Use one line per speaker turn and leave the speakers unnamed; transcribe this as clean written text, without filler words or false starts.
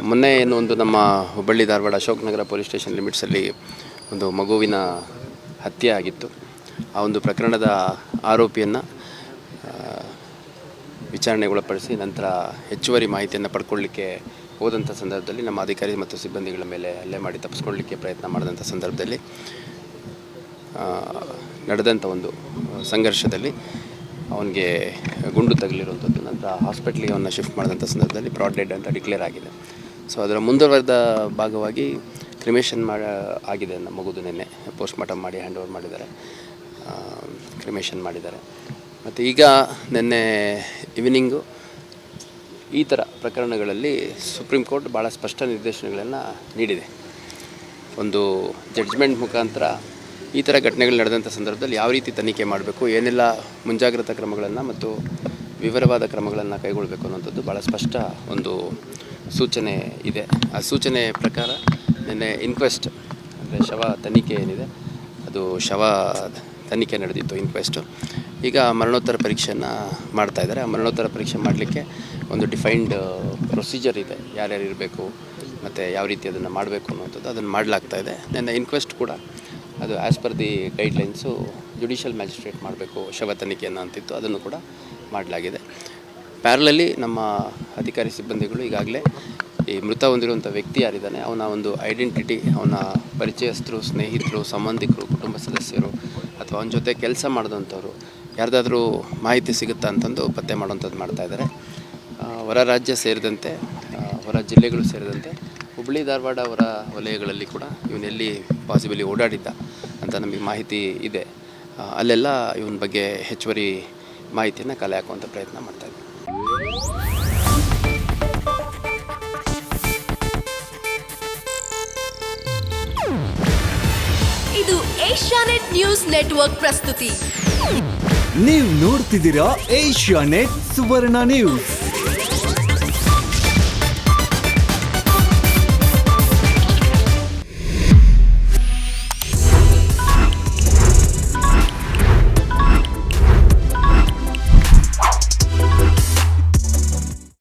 ಮೊನ್ನೆ ಒಂದು ನಮ್ಮ ಹುಬ್ಬಳ್ಳಿ ಧಾರವಾಡ ಅಶೋಕನಗರ ಪೊಲೀಸ್ ಸ್ಟೇಷನ್ ಲಿಮಿಟ್ಸಲ್ಲಿ ಒಂದು ಮಗುವಿನ ಹತ್ಯೆ ಆಗಿತ್ತು. ಆ ಒಂದು ಪ್ರಕರಣದ ಆರೋಪಿಯನ್ನು ವಿಚಾರಣೆಗೊಳಪಡಿಸಿ ನಂತರ ಹೆಚ್ಚುವರಿ ಮಾಹಿತಿಯನ್ನು ಪಡ್ಕೊಳ್ಳಿಕ್ಕೆ ಹೋದಂಥ ಸಂದರ್ಭದಲ್ಲಿ ನಮ್ಮ ಅಧಿಕಾರಿ ಮತ್ತು ಸಿಬ್ಬಂದಿಗಳ ಮೇಲೆ ಹಲ್ಲೆ ಮಾಡಿ ತಪ್ಪಿಸ್ಕೊಳ್ಳಿಕ್ಕೆ ಪ್ರಯತ್ನ ಮಾಡಿದಂಥ ಸಂದರ್ಭದಲ್ಲಿ ನಡೆದಂಥ ಒಂದು ಸಂಘರ್ಷದಲ್ಲಿ ಅವನಿಗೆ ಗುಂಡು ತಗಲಿರುವಂಥದ್ದು. ನಂತರ ಹಾಸ್ಪಿಟ್ಲಿಗೆ ಅವನ್ನ ಶಿಫ್ಟ್ ಮಾಡಿದಂಥ ಸಂದರ್ಭದಲ್ಲಿ ಬ್ರಾಡ್ ಡೆಡ್ ಅಂತ ಡಿಕ್ಲೇರ್ ಆಗಿದೆ. ಸೊ ಅದರ ಮುಂದುವರೆದ ಭಾಗವಾಗಿ ಕ್ರಿಮೇಷನ್ ಆಗಿದೆ. ನಮ್ಮ ಮಗುದು ನಿನ್ನೆ ಪೋಸ್ಟ್ ಮಾರ್ಟಮ್ ಮಾಡಿ ಹ್ಯಾಂಡ್ ಓವರ್ ಮಾಡಿದ್ದಾರೆ, ಕ್ರಿಮೇಷನ್ ಮಾಡಿದ್ದಾರೆ. ಮತ್ತು ಈಗ ನಿನ್ನೆ ಈವ್ನಿಂಗು ಈ ಥರ ಪ್ರಕರಣಗಳಲ್ಲಿ ಸುಪ್ರೀಂ ಕೋರ್ಟ್ ಭಾಳ ಸ್ಪಷ್ಟ ನಿರ್ದೇಶನಗಳನ್ನು ನೀಡಿದೆ. ಒಂದು ಜಡ್ಜ್ಮೆಂಟ್ ಮುಖಾಂತರ ಈ ಥರ ಘಟನೆಗಳು ನಡೆದಂಥ ಸಂದರ್ಭದಲ್ಲಿ ಯಾವ ರೀತಿ ತನಿಖೆ ಮಾಡಬೇಕು, ಏನೆಲ್ಲ ಮುಂಜಾಗ್ರತಾ ಕ್ರಮಗಳನ್ನು ಮತ್ತು ವಿವರವಾದ ಕ್ರಮಗಳನ್ನು ಕೈಗೊಳ್ಳಬೇಕು ಅನ್ನೋಂಥದ್ದು ಭಾಳ ಸ್ಪಷ್ಟ ಒಂದು ಸೂಚನೆ ಇದೆ. ಆ ಸೂಚನೆ ಪ್ರಕಾರ ನಿನ್ನೆ ಇನ್ಕ್ವೆಸ್ಟ್ ಅಂದರೆ ಶವ ತನಿಖೆ ಏನಿದೆ ಅದು ಶವ ತನಿಖೆ ನಡೆದಿತ್ತು ಇನ್ಕ್ವೆಸ್ಟು. ಈಗ ಮರಣೋತ್ತರ ಪರೀಕ್ಷೆಯನ್ನು ಮಾಡ್ತಾಯಿದ್ದಾರೆ. ಆ ಮರಣೋತ್ತರ ಪರೀಕ್ಷೆ ಮಾಡಲಿಕ್ಕೆ ಒಂದು ಡಿಫೈನ್ಡ್ ಪ್ರೊಸೀಜರ್ ಇದೆ, ಯಾರ್ಯಾರು ಇರಬೇಕು ಮತ್ತು ಯಾವ ರೀತಿ ಅದನ್ನು ಮಾಡಬೇಕು ಅನ್ನೋಂಥದ್ದು ಅದನ್ನು ಮಾಡಲಾಗ್ತಾಯಿದೆ. ನಿನ್ನೆ ಇನ್ಕ್ವೆಸ್ಟ್ ಕೂಡ ಅದು as per the guidelines judicial magistrate ಮಾಡಬೇಕು ಶವ ತನಿಖೆಯನ್ನು ಅಂತಿತ್ತು, ಅದನ್ನು ಕೂಡ ಮಾಡಲಾಗಿದೆ. ಪ್ಯಾರಲಲ್ಲಿ ನಮ್ಮ ಅಧಿಕಾರಿ ಸಿಬ್ಬಂದಿಗಳು ಈಗಾಗಲೇ ಈ ಮೃತ ಹೊಂದಿರುವಂಥ ವ್ಯಕ್ತಿ ಯಾರಿದ್ದಾನೆ ಅವನ ಒಂದು ಐಡೆಂಟಿಟಿ, ಅವನ ಪರಿಚಯಸ್ಥರು, ಸ್ನೇಹಿತರು, ಸಂಬಂಧಿಕರು, ಕುಟುಂಬ ಸದಸ್ಯರು ಅಥವಾ ಅವನ ಜೊತೆ ಕೆಲಸ ಮಾಡಿದಂಥವ್ರು ಯಾರ್ದಾದ್ರೂ ಮಾಹಿತಿ ಸಿಗುತ್ತಾ ಅಂತಂದು ಪತ್ತೆ ಮಾಡುವಂಥದ್ದು ಮಾಡ್ತಾಯಿದ್ದಾರೆ. ಹೊರ ರಾಜ್ಯ ಸೇರಿದಂತೆ ಹೊರ ಜಿಲ್ಲೆಗಳು ಸೇರಿದಂತೆ ಹುಬ್ಬಳ್ಳಿ ಧಾರವಾಡ ಹೊರ ವಲಯಗಳಲ್ಲಿ ಕೂಡ ಇವನೆಲ್ಲಿ ಪಾಸಿಬಲಿ ಓಡಾಡಿದ್ದ ಅಂತ ನಮಗೆ ಮಾಹಿತಿ ಇದೆ. ಅಲ್ಲೆಲ್ಲ ಇವನ ಬಗ್ಗೆ ಹೆಚ್ಚುವರಿ ಮಾಹಿತಿಯನ್ನು ಕಲೆ ಹಾಕುವಂಥ ಪ್ರಯತ್ನ ಮಾಡ್ತಾಯಿದ್ದೆ.
ಇದು ಏಷ್ಯಾನೆಟ್ ನ್ಯೂಸ್ ನೆಟ್ವರ್ಕ್ ಪ್ರಸ್ತುತಿ.
ನೀವು ನೋಡ್ತಿದ್ದೀರಾ ಏಷ್ಯಾನೆಟ್ ಸುವರ್ಣ ನ್ಯೂಸ್.